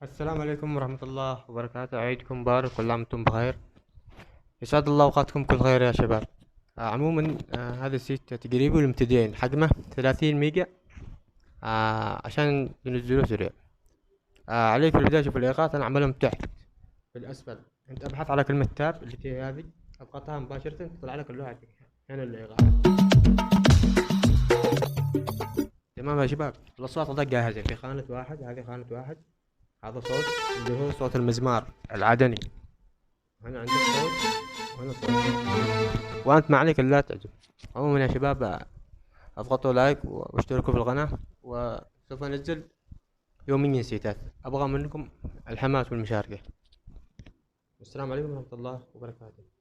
السلام عليكم ورحمة الله وبركاته، عيدكم مبارك، كل عام وانتم بخير. يسعد الله أوقاتكم كل خير يا شباب. عموما هذا السيت تقريبا للمبتدئين، حجمه 30 ميجا. عشان تنزلوه سريع. عليك في البداية شوف الإيقاعات، أنا عملهم تحت في الأسفل. أنت ابحث على كلمة تاب اللي هي هذه، أضغطها مباشرة تطلع لك اللوحة هنا الإيقاعات. تمام يا شباب، الأصوات هذا جاهزة في خانة واحد، هذه خانة واحد. هذا صوت اللي هو صوت المزمار العدني. هنا عندك صوت وهنا صوت، وأنت ما عليك إلا تعجب. عموما يا شباب، اضغطوا لايك واشتركوا في القناة، وسوف انزل يوميا سيتات. ابغى منكم الحماس والمشاركة. والسلام عليكم ورحمة الله وبركاته.